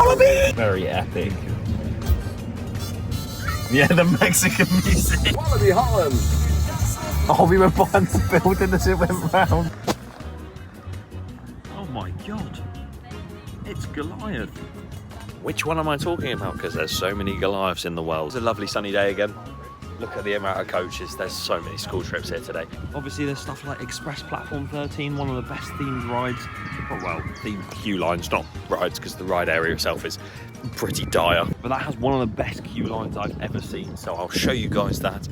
Walibi! Very epic. Yeah, the Mexican music. Walibi Holland. Oh, we were behind the building as it went round. Oh my god. It's Goliath. Which one am I talking about? Because there's so many Goliaths in the world. It's a lovely sunny day again. Look at the amount of coaches. There's so many school trips here today. Obviously, there's stuff like Xpress Platform 13, one of the best themed rides. Well, themed queue lines, not rides, because the ride area itself is pretty dire. But that has one of the best queue lines I've ever seen. So I'll show you guys that.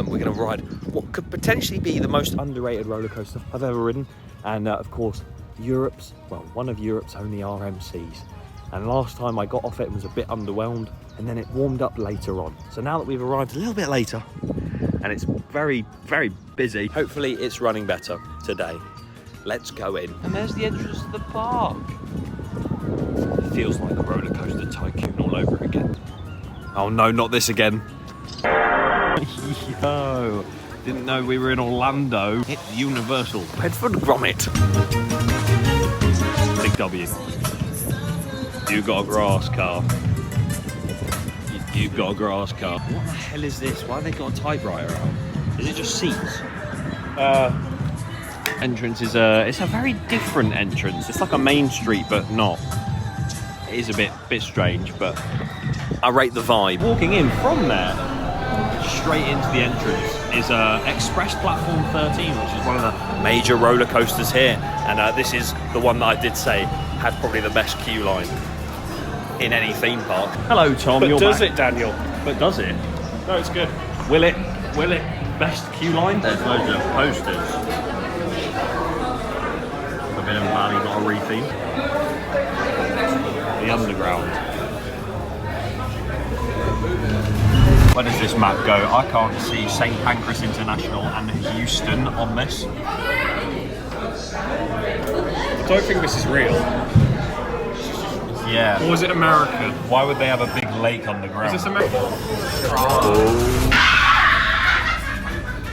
We're going to ride what could potentially be the most underrated roller coaster I've ever ridden. And of course, one of Europe's only RMCs. And last time I got off it was a bit underwhelmed, and then it warmed up later on. So now that we've arrived a little bit later, and it's very, very busy, hopefully it's running better today. Let's go in. And there's the entrance to the park. It feels like a roller coaster tycoon all over again. Oh no, not this again. Yo, didn't know we were in Orlando. It's Universal. Bedford Grommet. Big W. You got a grass car. You've got a grass car. What the hell is this? Why have they got a typewriter out? Is it just seats? Entrance is it's a very different entrance. It's like a main street, but not. It is a bit strange, but I rate the vibe. Walking in from there, straight into the entrance, is Xpress Platform 13, which is one of the major roller coasters here. And this is the one that I did say had probably the best queue line in any theme park. Hello, Tom. But you're does back. it, Daniel? But does it? No, it's good. Will it? Best queue line? There's loads of posters. Forbidden Valley got a retheme. The Underground. Where does this map go? I can't see St. Pancras International and Houston on this. I don't think this is real. Yeah. Or is it American? Why would they have a big lake underground? Is this American?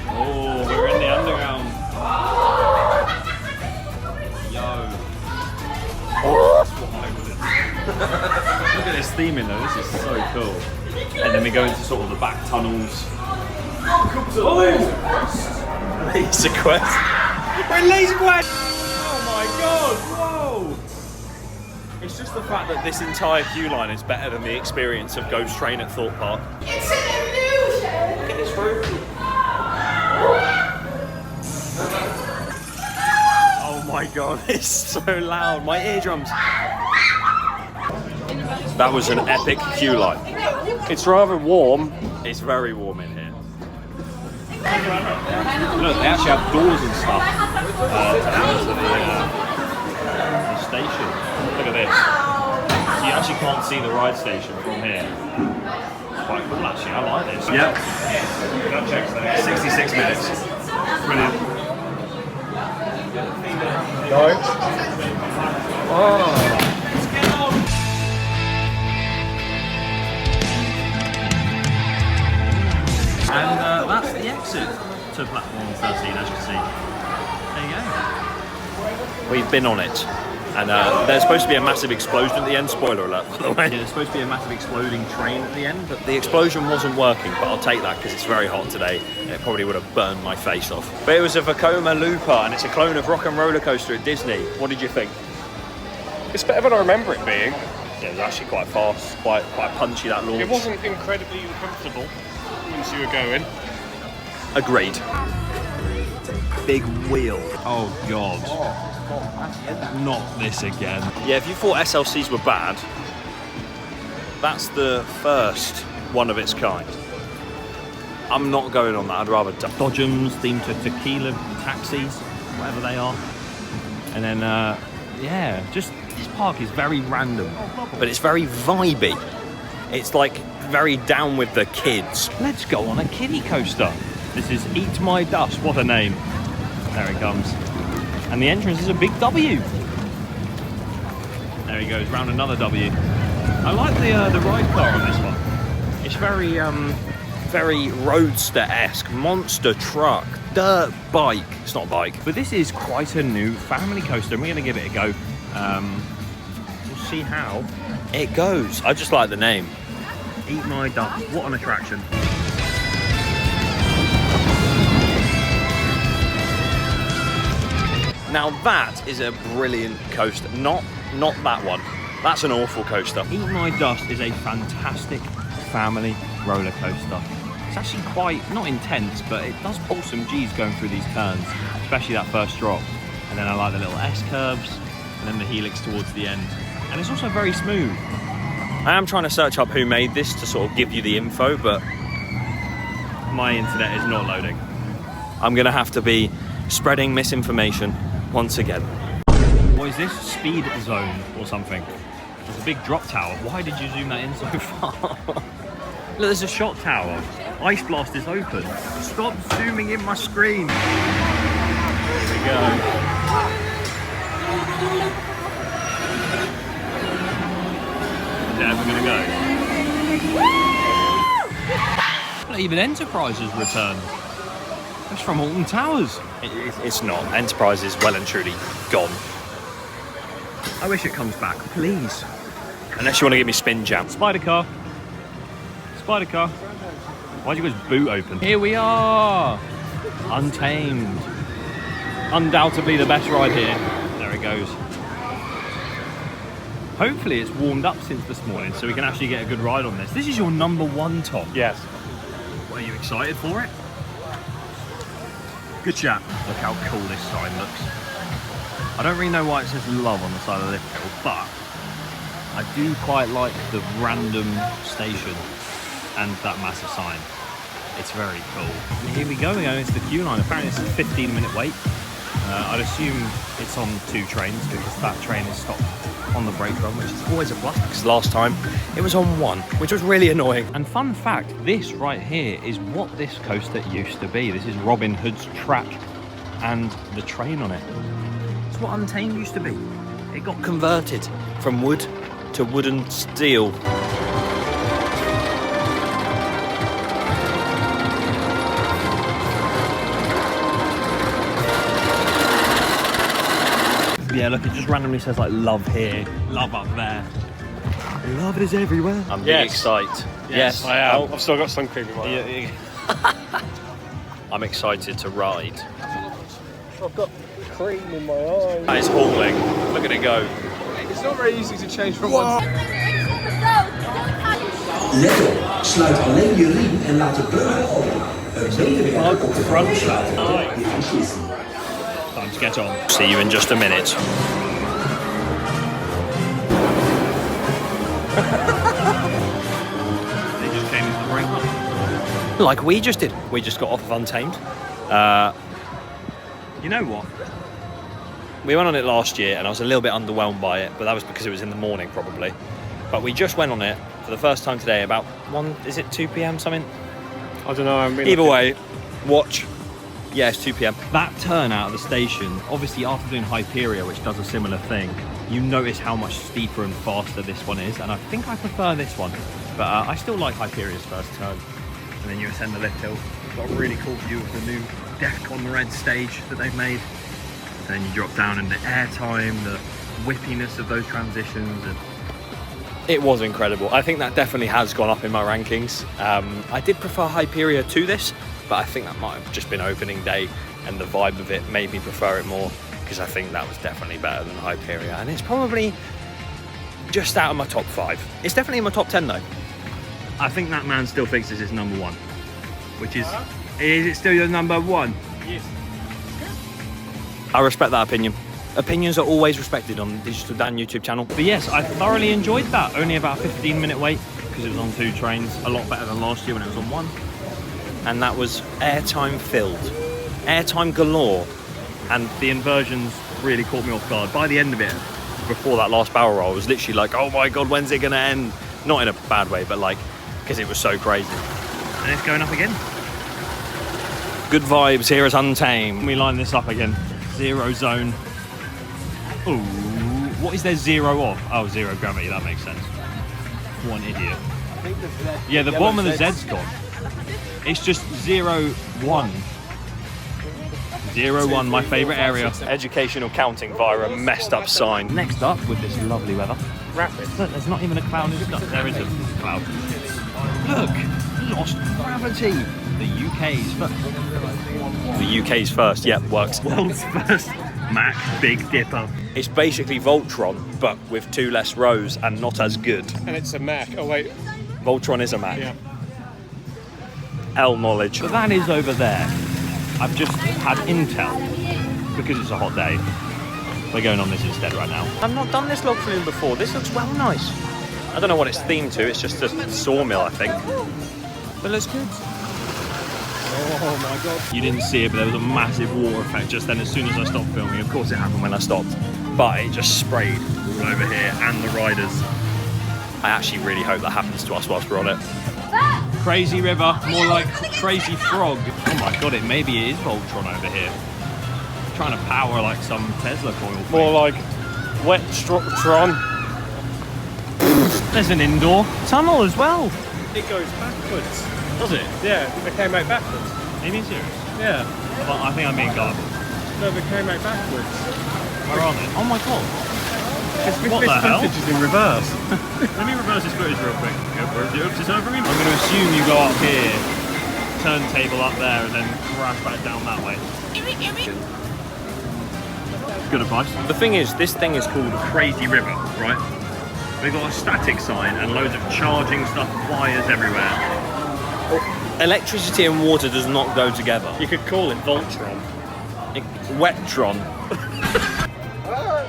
Oh, we're in the underground. Yo. Look at this theming though, this is so cool. And then we go into sort of the back tunnels. Oh! Laser Quest. We're in Laser Quest! Oh my god, whoa! It's just the fact that this entire queue line is better than the experience of Ghost Train at Thorpe Park. It's an illusion! Look at this room. Oh my god, it's so loud. My eardrums. That was an epic queue line. It's rather warm. It's very warm in here. Look, they actually have doors and stuff to the station. Look at this. So you actually can't see the ride station from here. It's quite cool actually, I like this. Yep. That checks there. 66 minutes. Brilliant. No. Oh. And that's the exit to platform 13, as you can see. There you go. We've been on it. And there's supposed to be a massive explosion at the end. Spoiler alert, by the way. Yeah, there's supposed to be a massive exploding train at the end, but the explosion wasn't working. But I'll take that because it's very hot today, and it probably would have burned my face off. But it was a Vekoma Looper, and it's a clone of Rock and Roller Coaster at Disney. What did you think? It's better than I remember it being. Yeah, it was actually quite fast, quite punchy that launch. It wasn't incredibly uncomfortable once you were going. Agreed. Big wheel. Oh god. Not this again. Yeah, if you thought SLCs were bad, that's the first one of its kind. I'm not going on that, I'd rather Dodgems themed to tequila taxis, whatever they are. And then, yeah, just this park is very random, but it's very vibey. It's like very down with the kids. Let's go on a kiddie coaster. This is Eat My Dust, what a name. There it comes. And the entrance is a big W. There he goes, round another W. I like the ride car on this one. It's very very roadster-esque, monster truck, dirt bike. It's not a bike, but this is quite a new family coaster, and we're going to give it a go. We'll see how it goes. I just like the name. Eat My Dust. What an attraction. Now that is a brilliant coaster. Not that one. That's an awful coaster. Eat My Dust is a fantastic family roller coaster. It's actually quite, not intense, but it does pull some G's going through these turns, especially that first drop. And then I like the little S-curves, and then the helix towards the end. And it's also very smooth. I am trying to search up who made this to sort of give you the info, but my internet is not loading. I'm gonna have to be spreading misinformation once again. What is this? Speed zone or something? There's a big drop tower. Why did you zoom that in so far? Look, there's a shot tower. Ice Blast is open. Stop zooming in my screen. There we go. Is it ever gonna go? Look, even Enterprise has returned. That's from Alton Towers. It's not. Enterprise is well and truly gone. I wish it comes back, please. Unless you want to give me Spin Jam. Spider car. Spider car. Why'd you guys boot open? Here we are. Untamed. Undoubtedly the best ride here. There it goes. Hopefully it's warmed up since this morning so we can actually get a good ride on this. This is your number one, Tom. Yes. What, are you excited for it? Good chat. Look how cool this sign looks. I don't really know why it says love on the side of the lift hill, but I do quite like the random station and that massive sign. It's very cool. And here we go, we're going into the queue line. Apparently it's a 15-minute wait. I'd assume it's on 2 trains because that train is stopped on the brake run, which is always a plus because last time it was on 1, which was really annoying. And fun fact, this right here is what this coaster used to be. This is Robin Hood's track and the train on it. It's what Untamed used to be. It got converted from wood to wooden steel. Yeah, look, it just randomly says like love here, love up there. Love is everywhere. I'm big excited. Yes, I am. Oh. I've still got sun cream in my eye. I'm excited to ride. I've got cream in my eye. That is hauling. Look at it go. It's not very easy to change from one. Let op, sluit alleen je riem en laat de beugel open. Een medewerker op de bank sluiten tot je beslissing. Time to get on. See you in just a minute. They just came into the brake line. Like we just did. We just got off of Untamed. You know what? We went on it last year and I was a little bit underwhelmed by it, but that was because it was in the morning probably. But we just went on it for the first time today about 2 p.m. something? I don't know. Either way, watch. Yeah, it's 2 p.m. That turn out of the station, obviously after doing Hyperia, which does a similar thing, you notice how much steeper and faster this one is, and I think I prefer this one. But I still like Hyperia's first turn. And then you ascend the lift hill. Got a really cool view of the new Defcon Red stage that they've made. And then you drop down in the airtime, the whippiness of those transitions. And it was incredible. I think that definitely has gone up in my rankings. I did prefer Hyperia to this, but I think that might have just been opening day and the vibe of it made me prefer it more because I think that was definitely better than Hyperia. And it's probably just out of my top 5. It's definitely in my top 10 though. I think that man still thinks this is number 1, which is it still your number 1? Yes. I respect that opinion. Opinions are always respected on the Digital Dan YouTube channel. But yes, I thoroughly enjoyed that. Only about a 15-minute wait because it was on 2 trains. A lot better than last year when it was on 1. And that was airtime filled. Airtime galore. And the inversions really caught me off guard. By the end of it, before that last barrel roll, I was literally like, oh my God, when's it gonna end? Not in a bad way, but like, because it was so crazy. And it's going up again. Good vibes here at Untamed. We line this up again. 0 zone. Ooh, what is there 0 of? Oh, 0 gravity, that makes sense. What an idiot. Yeah, the bottom of the Z's gone. It's just 0, 1. 01, my favourite area. Educational counting via a messed up sign. Next up, with this lovely weather. Rapid. Look, there's not even a cloud in the sky. There is a cloud. Look, lost gravity. The UK's first. The UK's first, yep, works. World's first Mac Big Dipper. It's basically Voltron, but with 2 less rows and not as good. And it's a Mac. Oh wait. Voltron is a Mac. Yeah. L knowledge. But that is over there. I've just had Intel, because it's a hot day. We're going on this instead right now. I've not done this log flume before. This looks well nice. I don't know what it's themed to. It's just a sawmill, I think. But it looks good. Oh my god. You didn't see it, but there was a massive water effect just then as soon as I stopped filming. Of course it happened when I stopped. But it just sprayed all over here and the riders. I actually really hope that happens to us whilst we're on it. Crazy river, more like crazy frog. Oh my god, maybe it is Voltron over here. Trying to power like some Tesla coil thing. More like wet Tron. There's an indoor tunnel as well. It goes backwards. Does it? Yeah, it came out backwards. Are you being serious? Yeah. I think I'm being gullible. No, it came out backwards. Where are they? Oh my god. What this the hell? footage is in reverse. Let me reverse this footage real quick. Oops, it's over me. I'm going to assume you go up here, turntable up there, and then crash back down that way. Good advice. The thing is, this thing is called Crazy River, right? They've got a static sign and loads of charging stuff, wires everywhere. Electricity and water does not go together. You could call it Voltron. Wetron.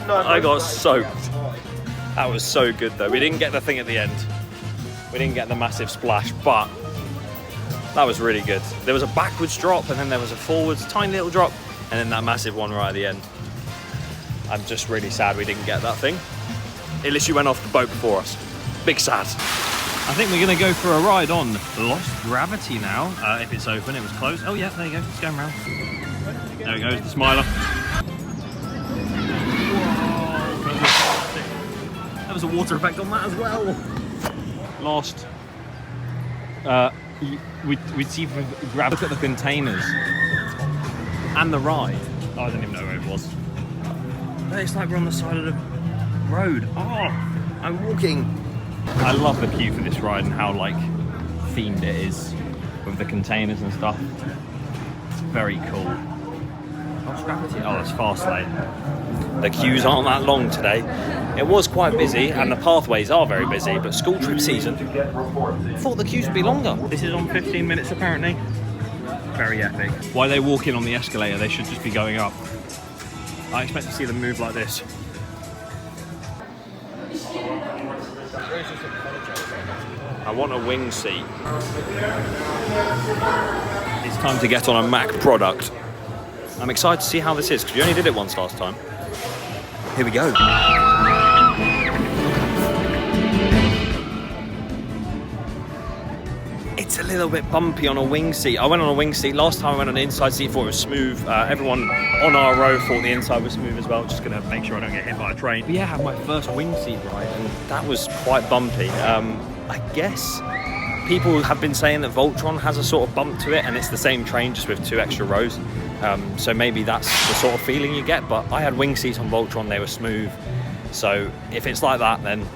I got soaked. That was so good though. We didn't get the thing at the end. We didn't get the massive splash, but that was really good. There was a backwards drop and then there was a forwards tiny little drop and then that massive one right at the end. I'm just really sad we didn't get that thing. It literally went off the boat before us. Big sad. I think we're going to go for a ride on Lost Gravity now. If it's open, it was closed. Oh yeah, there you go. It's going round. There it goes, the smiler. Whoa. There was a water effect on that as well. Lost. We'd see if we grab a look at the containers and the ride. Oh, I don't even know where it was. But it's like we're on the side of the road. Oh, I'm walking. I love the queue for this ride and how like themed it is with the containers and stuff. It's very cool. Lost Gravity? Oh, it's fast lane. The queues aren't that long today. It was quite busy and the pathways are very busy, but school trip season, I thought the queues would be longer. This is on 15 minutes apparently. Very epic. While they walk in on the escalator, they should just be going up. I expect to see them move like this. I want a wing seat. It's time to get on a Mac product. I'm excited to see how this is, because you only did it once last time. Here we go. It's a little bit bumpy on a wing seat. I went on a wing seat. Last time I went on an inside seat, thought it was smooth. Everyone on our row thought the inside was smooth as well. Just gonna make sure I don't get hit by a train. But yeah, I had my first wing seat ride and that was quite bumpy. I guess people have been saying that Voltron has a sort of bump to it and it's the same train just with 2 extra rows. So maybe that's the sort of feeling you get, but I had wing seats on Voltron, they were smooth. So if it's like that, then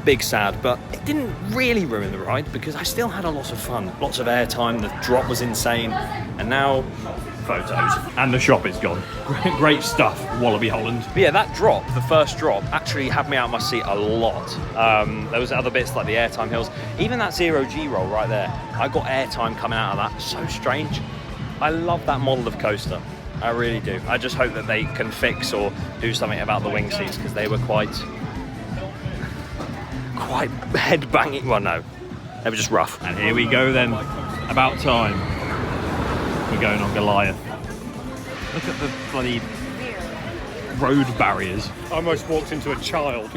big sad, but it didn't really ruin the ride because I still had a lot of fun, lots of airtime, the drop was insane, and now photos. And the shop is gone. Great stuff, Walibi Holland. But yeah, that drop, the first drop, actually had me out of my seat a lot. There was other bits like the airtime hills, even that 0G roll right there. I got airtime coming out of that, so strange. I love that model of coaster, I really do. I just hope that they can fix or do something about the wing seats because they were quite head banging. Well, no, they were just rough. And here we go then, about time. We're going on Goliath. Look at the bloody road barriers. I almost walked into a child.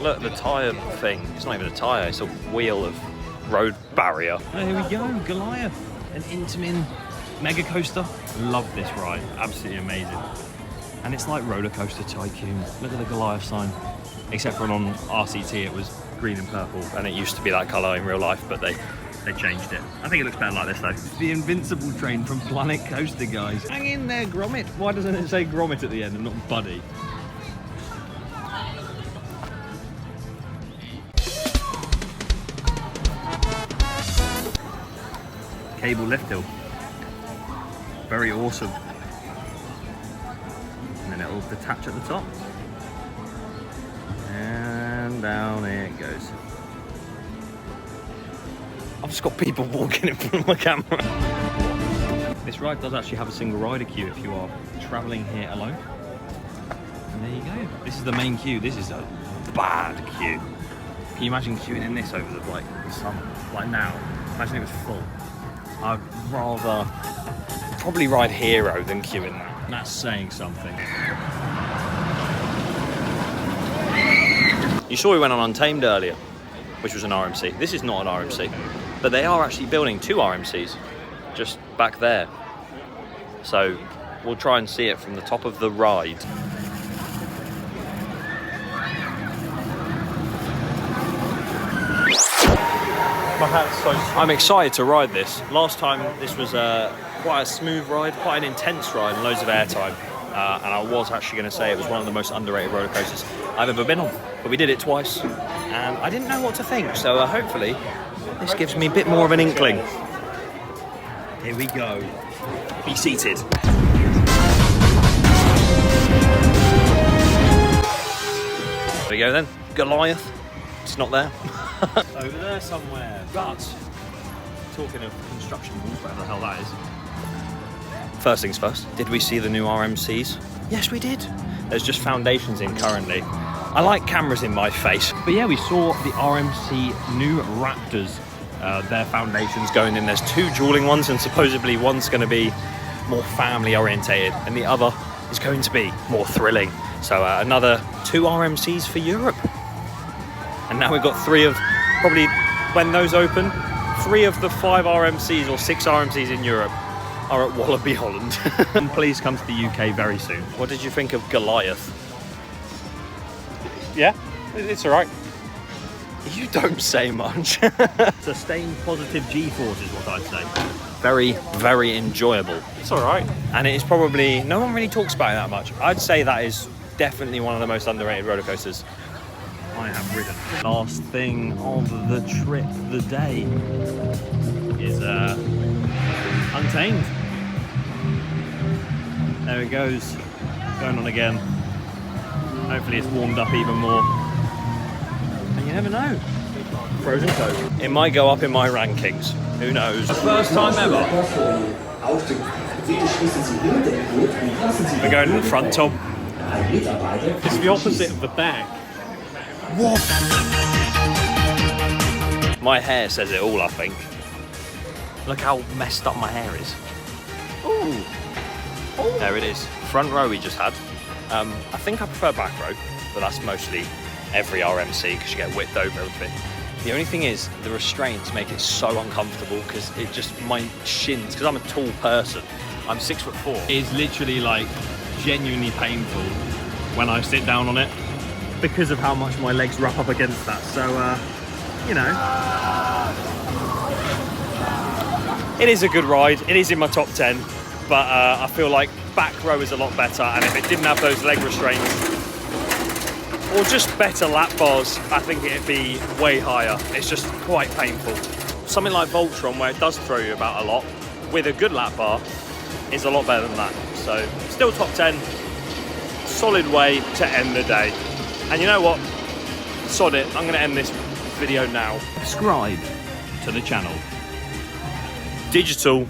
Look, the tyre thing. It's not even a tyre, it's a wheel of road barrier. Oh, here we go, Goliath. An Intamed mega coaster. Love this ride, absolutely amazing. And it's like Rollercoaster Tycoon. Look at the Goliath sign. Except for on RCT it was green and purple, and it used to be that colour in real life, but they They changed it. I think it looks better like this though. It's the invincible train from Planet Coaster, guys. Hang in there, Gromit. Why doesn't it say Gromit at the end and not Buddy? Cable lift hill. Very awesome. And then it'll detach at the top. And down it goes. I've just got people walking in front of my camera. This ride does actually have a single rider queue if you are travelling here alone. And there you go. This is the main queue. This is a bad queue. Can you imagine queuing in this over the summer? Like now. Imagine it was full. I'd rather probably ride Hero than queue in that. That's saying something. You saw we went on Untamed earlier, which was an RMC. This is not an RMC, but they are actually building 2 RMCs just back there. So we'll try and see it from the top of the ride. My hat's so I'm excited to ride this. Last time this was quite a smooth ride, quite an intense ride, and loads of airtime. And I was actually going to say it was one of the most underrated roller coasters I've ever been on. But we did it twice, and I didn't know what to think. So hopefully this gives me a bit more of an inkling. Here we go. Be seated. There we go then. Goliath. It's not there. Over there somewhere. But talking of construction walls, whatever the hell that is. First things first, did we see the new RMCs? Yes, we did. There's just foundations in currently. I like cameras in my face. But yeah, we saw the RMC new Raptors. Their foundations going in. There's 2 dueling ones, and supposedly one's going to be more family orientated and the other is going to be more thrilling. So another 2 RMCs for Europe. And now we've got 3 of, probably when those open, 3 of the 5 RMCs or 6 RMCs in Europe are at Walibi Holland. And please come to the UK very soon. What did you think of Goliath? yeah, it's all right. You don't say much. Sustained positive G-force is what I'd say. Very, very enjoyable. It's all right. And it is probably, no one really talks about it that much. I'd say that is definitely one of the most underrated roller coasters I have ridden. Last thing of the trip, the day, is Untamed. There it goes, going on again. Hopefully it's warmed up even more. And you never know. Frozen Coke. It might go up in my rankings. Who knows? First time ever. We're going to the front, Tom. It's the opposite of the back. What? My hair says it all, I think. Look how messed up my hair is. Ooh. There it is. Front row we just had. I think I prefer back row, but that's mostly every RMC because you get whipped over everything. The only thing is the restraints make it so uncomfortable because it just, my shins, because I'm a tall person, I'm 6'4". It is literally like genuinely painful when I sit down on it because of how much my legs wrap up against that. So, you know, it is a good ride. It is in my top 10, but I feel like back row is a lot better. And if it didn't have those leg restraints or just better lap bars, I think it'd be way higher. It's just quite painful. Something like Voltron, where it does throw you about a lot, with a good lap bar, is a lot better than that. So, still top 10. Solid way to end the day. And you know what? Sod it. I'm going to end this video now. Subscribe to the channel. Digital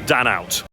Dan out.